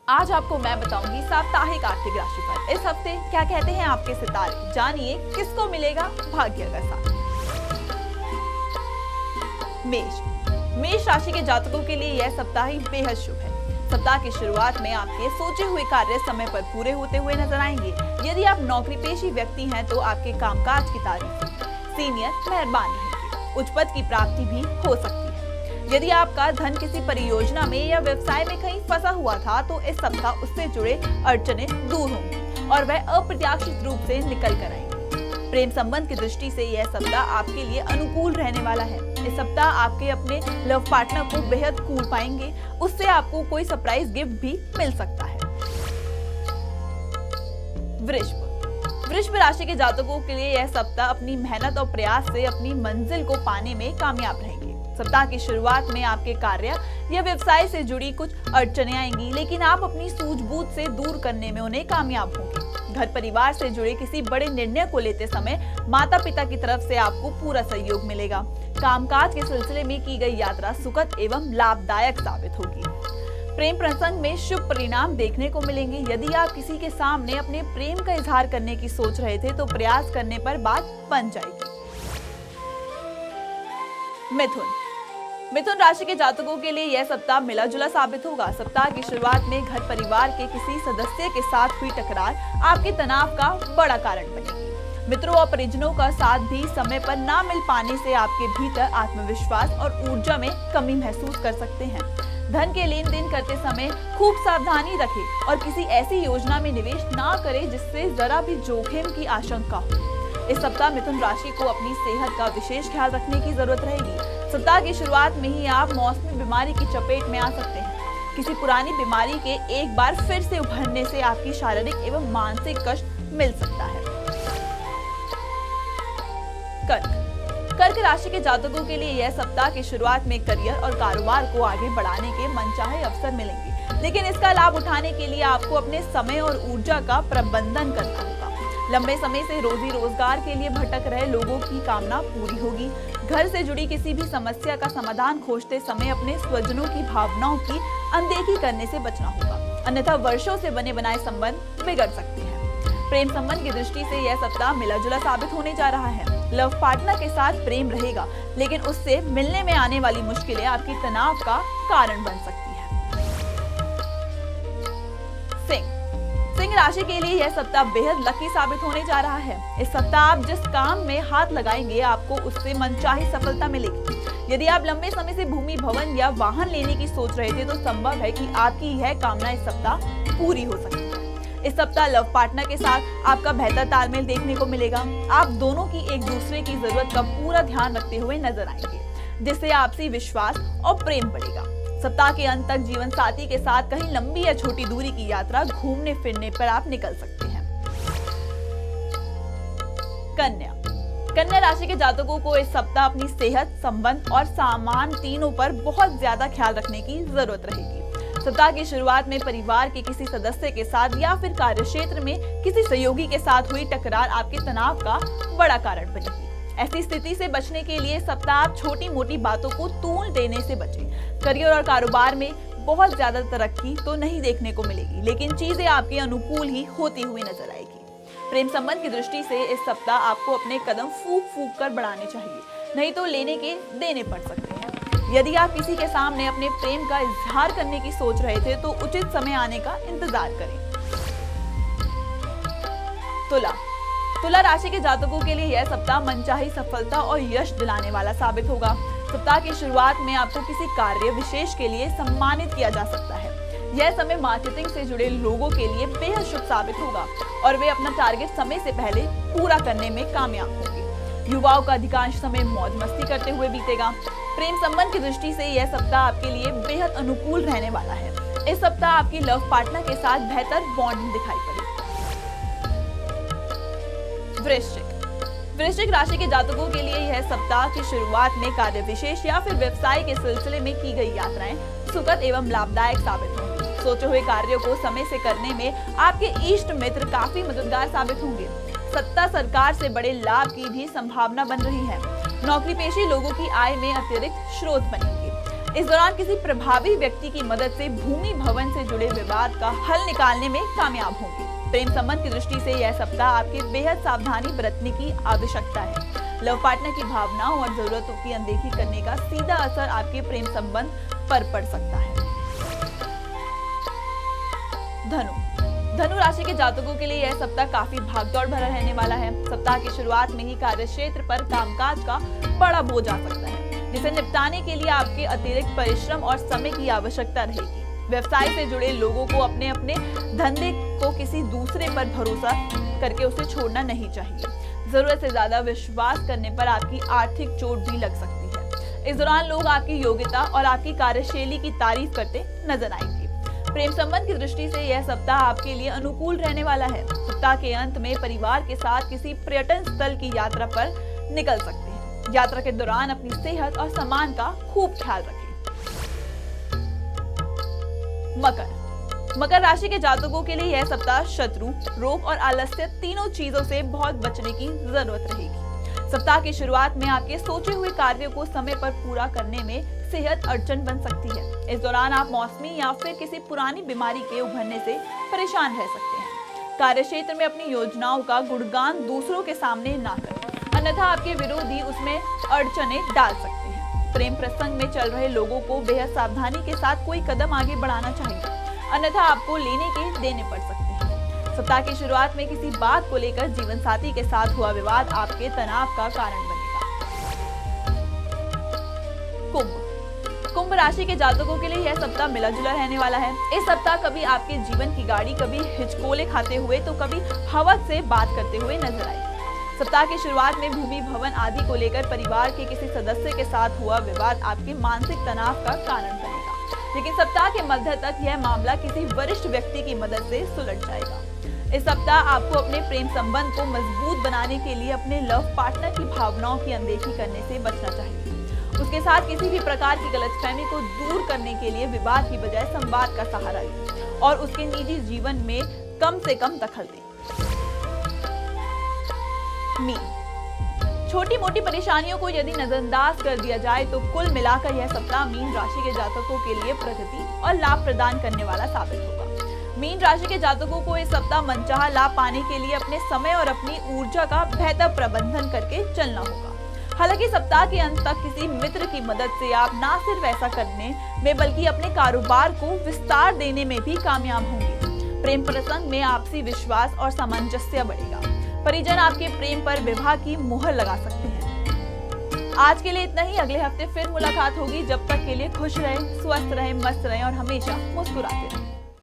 आज आपको मैं बताऊंगी साप्ताहिक आर्थिक राशिफल। इस हफ्ते क्या कहते हैं आपके सितारे, जानिए किसको मिलेगा भाग्य का साथ। मेष राशि के जातकों के लिए यह सप्ताह ही बेहद शुभ है। सप्ताह की शुरुआत में आपके सोचे हुए कार्य समय पर पूरे होते हुए नजर आएंगे। यदि आप नौकरी पेशी व्यक्ति हैं तो आपके कामकाज की तारीफ सीनियर मेहरबान रहेंगे। उच्च पद की प्राप्ति भी हो सकती है। यदि आपका धन किसी परियोजना में या व्यवसाय में कहीं फंसा हुआ था तो इस सप्ताह उससे जुड़े अड़चनें दूर होंगी और वह अप्रत्याशित रूप से निकल कर आएंगे। प्रेम संबंध की दृष्टि से यह सप्ताह आपके लिए अनुकूल रहने वाला है। इस सप्ताह आपके अपने लव पार्टनर को बेहद कूल पाएंगे। उससे आपको कोई सरप्राइज गिफ्ट भी मिल सकता है। वृषभ राशि के जातकों के लिए यह सप्ताह अपनी मेहनत और प्रयास से अपनी मंजिल को पाने में कामयाब रहेंगे। सप्ताह की शुरुआत में आपके कार्य या व्यवसाय से जुड़ी कुछ अड़चनें आएंगी, लेकिन आप अपनी सूझबूझ से दूर करने में उन्हें कामयाब होंगे। घर परिवार से जुड़े किसी बड़े निर्णय को लेते समय माता पिता की तरफ से आपको पूरा सहयोग मिलेगा। कामकाज के सिलसिले में की गई यात्रा सुखद एवं लाभदायक साबित होगी। प्रेम प्रसंग में शुभ परिणाम देखने को मिलेंगे। यदि आप किसी के सामने अपने प्रेम का इजहार करने की सोच रहे थे तो प्रयास करने पर बात बन जाएगी। मिथुन राशि के जातकों के लिए यह सप्ताह मिला जुला साबित होगा। सप्ताह की शुरुआत में घर परिवार के किसी सदस्य के साथ हुई टकरार आपके तनाव का बड़ा कारण बनेगी। मित्रों और परिजनों का साथ भी समय पर ना मिल पाने से आपके भीतर आत्मविश्वास और ऊर्जा में कमी महसूस कर सकते हैं। धन के लेन देन करते समय खूब सावधानी रखें और किसी ऐसी योजना में निवेश ना करें जिससे जरा भी जोखिम की आशंका हो। इस सप्ताह मिथुन राशि को अपनी सेहत का विशेष ख्याल रखने की जरूरत रहेगी। सप्ताह की शुरुआत में ही आप मौसमी बीमारी की चपेट में आ सकते हैं। किसी पुरानी बीमारी के एक बार फिर से उभरने से आपकी शारीरिक एवं मानसिक कष्ट मिल सकता है। कर्क राशि के जातकों के लिए यह सप्ताह की शुरुआत में करियर और कारोबार को आगे बढ़ाने के मनचाहे अवसर मिलेंगे, लेकिन इसका लाभ उठाने के लिए आपको अपने समय और ऊर्जा का प्रबंधन करना होगा। लंबे समय से रोजी रोजगार के लिए भटक रहे लोगों की कामना पूरी होगी। घर से जुड़ी किसी भी समस्या का समाधान खोजते समय अपने स्वजनों की भावनाओं की अनदेखी करने से बचना होगा, अन्यथा वर्षों से बने बनाए संबंध बिगड़ सकते हैं। प्रेम संबंध की दृष्टि से यह सप्ताह मिला जुला साबित होने जा रहा है। लव पार्टनर के साथ प्रेम रहेगा, लेकिन उससे मिलने में आने वाली मुश्किलें आपकी तनाव का कारण बन सकती है। सिंह राशि के लिए यह सप्ताह बेहद लकी साबित होने जा रहा है। इस सप्ताह आप जिस काम में हाथ लगाएंगे आपको उससे मनचाही सफलता मिलेगी। यदि आप लंबे समय से भूमि, भवन या वाहन लेने की सोच रहे थे तो संभव है कि आपकी यह कामना इस सप्ताह पूरी हो सकती है। इस सप्ताह लव पार्टनर के साथ आपका बेहतर तालमेल देखने को मिलेगा। आप दोनों की एक दूसरे की जरूरत का पूरा ध्यान रखते हुए नजर आएंगे, जिससे आपसी विश्वास और प्रेम बढ़ेगा। सप्ताह के अंत तक जीवन साथी के साथ कहीं लंबी या छोटी दूरी की यात्रा घूमने फिरने पर आप निकल सकते हैं। कन्या राशि के जातकों को इस सप्ताह अपनी सेहत, संबंध और सामान तीनों पर बहुत ज्यादा ख्याल रखने की जरूरत रहेगी। सप्ताह की शुरुआत में परिवार के किसी सदस्य के साथ या फिर कार्य क्षेत्र में किसी सहयोगी के साथ हुई टकरार आपके तनाव का बड़ा कारण बनेगी। ऐसी स्थिति से बचने के लिए सप्ताह आप छोटी मोटी बातों को तूल देने से बचें। करियर और कारोबार में बहुत ज्यादा तरक्की तो नहीं देखने को मिलेगी, लेकिन चीजें आपके अनुकूल ही होती हुई नजर आएगी। प्रेम संबंध की दृष्टि से इस सप्ताह आपको अपने कदम फूंक कर बढ़ाने चाहिए, नहीं तो लेने के देने पड़ सकते हैं। यदि आप किसी के सामने अपने प्रेम का इजहार करने की सोच रहे थे तो उचित समय आने का इंतजार करें। तुला राशि के जातकों के लिए यह सप्ताह मनचाही सफलता और यश दिलाने वाला साबित होगा। सप्ताह की शुरुआत में आपको किसी कार्य विशेष के लिए सम्मानित किया जा सकता है। यह समय मार्केटिंग से जुड़े लोगों के लिए बेहद शुभ साबित होगा और वे अपना टारगेट समय से पहले पूरा करने में कामयाब होंगे। युवाओं का अधिकांश समय मौज मस्ती करते हुए बीतेगा। प्रेम संबंध की दृष्टि से यह सप्ताह आपके लिए बेहद अनुकूल रहने वाला है। इस सप्ताह आपकी लव पार्टनर के साथ बेहतर बॉन्डिंग दिखाई पड़ेगी। वृश्चिक राशि के जातकों के लिए यह सप्ताह की शुरुआत में कार्य विशेष या फिर व्यवसाय के सिलसिले में की गई यात्राएं सुखद एवं लाभदायक साबित होंगी। सोचे हुए कार्यों को समय से करने में आपके इष्ट मित्र काफी मददगार साबित होंगे। सत्ता सरकार से बड़े लाभ की भी संभावना बन रही है। नौकरी पेशी लोगों की आय में अतिरिक्त स्रोत बनेंगे। इस दौरान किसी प्रभावी व्यक्ति की मदद से भूमि भवन से जुड़े विवाद का हल निकालने में कामयाब होंगे। प्रेम संबंध की दृष्टि से यह सप्ताह आपके बेहद सावधानी बरतने की आवश्यकता है। लव पार्टनर की भावनाओं और जरूरतों की अनदेखी करने का सीधा असर आपके प्रेम संबंध पर पड़ सकता है। धनु राशि के जातकों के लिए यह सप्ताह काफी भागदौड़ भरा रहने वाला है। सप्ताह की शुरुआत में ही कार्य क्षेत्र पर कामकाज का बड़ा बोझ आ सकता है, जिसे निपटाने के लिए आपके अतिरिक्त परिश्रम और समय की आवश्यकता रहेगी। व्यवसाय से जुड़े लोगों को अपने धंधे को किसी दूसरे पर भरोसा करके उसे छोड़ना नहीं चाहिए। जरूरत से ज्यादा विश्वास करने पर आपकी आर्थिक चोट भी लग सकती है। इस दौरान लोग आपकी योग्यता और आपकी कार्यशैली की तारीफ करते नजर आएंगे। प्रेम संबंध की दृष्टि से यह सप्ताह आपके लिए अनुकूल रहने वाला है। सप्ताह के अंत में परिवार के साथ किसी पर्यटन स्थल की यात्रा पर निकल सकते हैं। यात्रा के दौरान अपनी सेहत और सामान का खूब ख्याल रखें। मकर राशि के जातकों के लिए यह सप्ताह शत्रु, रोग और आलस्य तीनों चीजों से बहुत बचने की जरूरत रहेगी। सप्ताह की शुरुआत में आपके सोचे हुए कार्यों को समय पर पूरा करने में सेहत अड़चन बन सकती है। इस दौरान आप मौसमी या फिर किसी पुरानी बीमारी के उभरने से परेशान रह सकते हैं। कार्यक्षेत्र में अपनी योजनाओं का गुणगान दूसरों के सामने ना करें, अन्यथा आपके विरोधी उसमें अड़चने डाल सकते हैं। प्रेम प्रसंग में चल रहे लोगों को बेहद सावधानी के साथ कोई कदम आगे बढ़ाना चाहिए, अन्यथा आपको लेने के देने पड़ सकते हैं। सप्ताह की शुरुआत में किसी बात को लेकर जीवन साथी के साथ हुआ विवाद आपके तनाव का कारण बनेगा। कुंभ राशि के जातकों के लिए यह सप्ताह मिला जुला रहने वाला है। इस सप्ताह कभी आपके जीवन की गाड़ी कभी हिचकोले खाते हुए तो कभी हवा से बात करते हुए नजर आएगी। सप्ताह की शुरुआत में भूमि भवन आदि को लेकर परिवार के किसी सदस्य के साथ हुआ विवाद आपके मानसिक तनाव का कारण बनेगा, लेकिन सप्ताह के मध्य तक यह मामला किसी वरिष्ठ व्यक्ति की मदद से सुलझ जाएगा। इस सप्ताह आपको अपने प्रेम संबंध को मजबूत बनाने के लिए अपने लव पार्टनर की भावनाओं की अनदेखी करने से बचना चाहिए। उसके साथ किसी भी प्रकार की गलतफहमी को दूर करने के लिए विवाद की बजाय संवाद का सहारा लें और उसके निजी जीवन में कम से कम दखल दें। मीन, छोटी मोटी परेशानियों को यदि नजरअंदाज कर दिया जाए तो कुल मिलाकर यह सप्ताह मीन राशि के जातकों के लिए प्रगति और लाभ प्रदान करने वाला साबित होगा। मीन राशि के जातकों को इस सप्ताह मनचाहा लाभ पाने के लिए अपने समय और अपनी ऊर्जा का बेहतर प्रबंधन करके चलना होगा। हालांकि सप्ताह के अंत तक किसी मित्र की मदद से आप न सिर्फ ऐसा करने में बल्कि अपने कारोबार को विस्तार देने में भी कामयाब होंगे। प्रेम प्रसंग में आपसी विश्वास और सामंजस्य बढ़ेगा। परिजन आपके प्रेम पर विवाह की मुहर लगा सकते हैं। आज के लिए इतना ही। अगले हफ्ते फिर मुलाकात होगी। जब तक के लिए खुश रहें, स्वस्थ रहें, मस्त रहें और हमेशा मुस्कुराते रहें।